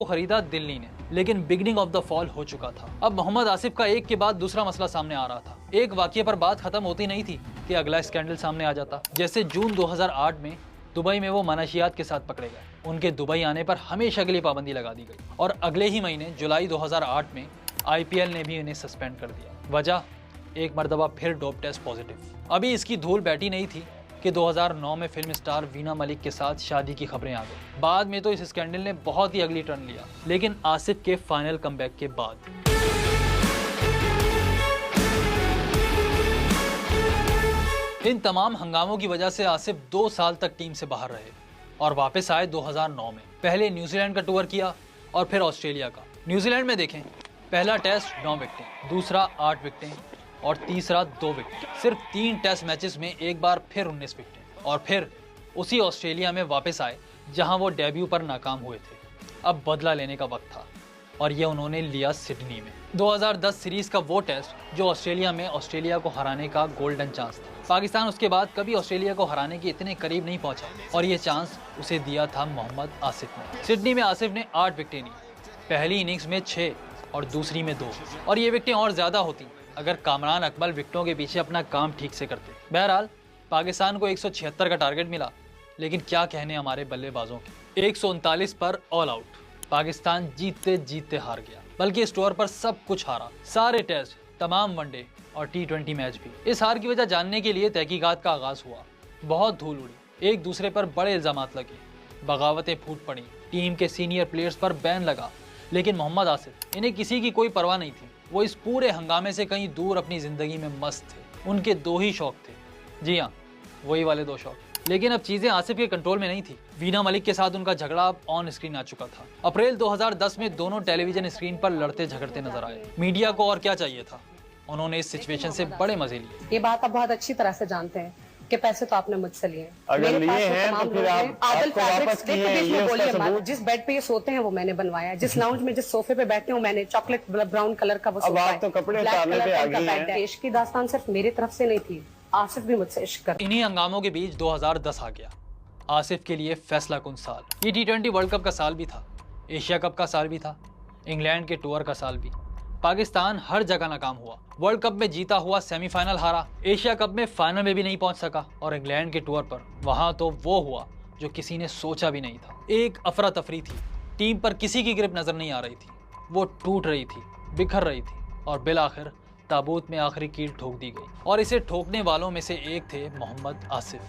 को खरीदा दिल्ली ने, लेकिन बिगनिंग ऑफ द फॉल हो चुका था। अब मोहम्मद आसिफ का एक के बाद दूसरा मसला सामने आ रहा था। एक वाकये पर बात खत्म होती नहीं थी कि अगला स्कैंडल सामने आ जाता। जैसे जून 2008 में दुबई में वो मनाशियात के साथ पकड़े गए। उनके दुबई आने पर हमेशा के लिए पाबंदी लगा दी गई और अगले ही महीने जुलाई 2008 में IPL ने भी इन्हें सस्पेंड कर दिया। वजह, एक मरतबा फिर डोप टेस्ट पॉजिटिव। अभी इसकी धूल बैठी नहीं थी कि 2009 में फिल्म स्टार वीना मलिक के साथ शादी की खबरें आ गई। बाद में तो इस स्कैंडल ने बहुत ही अगली टर्न लिया, लेकिन आसिफ के फाइनल कमबैक के बाद इन तमाम हंगामों की वजह से आसिफ 2 साल तक टीम से बाहर रहे और वापस आए 2009 में। पहले न्यूजीलैंड का टूर किया और फिर ऑस्ट्रेलिया का। न्यूजीलैंड में देखें, पहला टेस्ट 9 विकेटें, दूसरा 8 विकेटें और तीसरा 2 विकेट। सिर्फ 3 टेस्ट मैचेस में एक बार फिर 19 विकेटें और फिर उसी ऑस्ट्रेलिया में वापस आए जहां वो डेब्यू पर नाकाम हुए थे। अब बदला लेने का वक्त था और ये उन्होंने लिया सिडनी में। 2010 सीरीज का वो टेस्ट जो ऑस्ट्रेलिया में ऑस्ट्रेलिया को हराने का गोल्डन चांस था। पाकिस्तान उसके बाद कभी ऑस्ट्रेलिया को हराने के इतने करीब नहीं पहुंचा और ये चांस उसे दिया था मोहम्मद आसिफ ने। सिडनी में आसिफ ने 8 विकेटें ली, पहली इनिंग्स में 6 और दूसरी में 2। और ये विकेटें और ज्यादा होती अगर कामरान अकमल विकेटों के पीछे अपना काम ठीक से करते। बहरहाल पाकिस्तान को 176 का टारगेट मिला, लेकिन क्या कहने हमारे बल्लेबाजों के। 139 पर ऑल आउट। पाकिस्तान जीतते जीतते हार गया, बल्कि इस टूर पर सब कुछ हारा। सारे टेस्ट, तमाम वनडे और T20 मैच भी। इस हार की वजह जानने के लिए तहकीकात का आगाज हुआ। बहुत धूल उड़ी, एक दूसरे पर बड़े इल्जामात लगे, बगावतें फूट पड़ी, टीम के सीनियर प्लेयर्स पर बैन लगा। लेकिन मोहम्मद आसिफ, इन्हें किसी की कोई परवाह नहीं थी। वो इस पूरे हंगामे से कहीं दूर अपनी जिंदगी में मस्त थे। उनके 2 ही शौक थे, जी हाँ, वही वाले 2 शौक। लेकिन अब चीजें आसिफ के कंट्रोल में नहीं थी। वीना मलिक के साथ उनका झगड़ा अब ऑन स्क्रीन आ चुका था। अप्रैल 2010 में दोनों टेलीविजन स्क्रीन पर लड़ते झगड़ते नजर आए। मीडिया को और क्या चाहिए था, उन्होंने इस सिचुएशन से बड़े मजे लिए। ये बात आप बहुत अच्छी तरह से जानते हैं कि पैसे तो आपने मुझसे लिए। अगर लिए हैं तो फिर आपको वापस किए हैं, ये उसका सबूत। जिस बेड पे ये सोते हैं वो मैंने बनवाया, जिस लाउंज में जिस सोफे पे बैठते हैं वो मैंने, चॉकलेट ब्राउन कलर का वो सोफा है। अब आप तो कपड़े उतारने पे आ गई हैं। इश्क की दास्तान सिर्फ मेरी तरफ से नहीं थी, आसिफ भी मुझसे इश्क करता। इन्हीं हंगामों के बीच 2010 आ गया, आसिफ के लिए फैसला कुन साल। ये T20 वर्ल्ड कप का साल भी था, एशिया कप का साल भी था, इंग्लैंड के टूर का साल भी। पाकिस्तान हर जगह नाकाम हुआ। वर्ल्ड कप में जीता हुआ सेमीफाइनल हारा, एशिया कप में फाइनल में भी नहीं पहुंच सका और इंग्लैंड के टूर पर वहां तो वो हुआ जो किसी ने सोचा भी नहीं था। एक अफरा तफरी थी, टीम पर किसी की ग्रिप नजर नहीं आ रही थी, वो टूट रही थी, बिखर रही थी और बिलाखिर ताबूत में आखिरी कील ठोक दी गई। और इसे ठोकने वालों में से एक थे मोहम्मद आसिफ।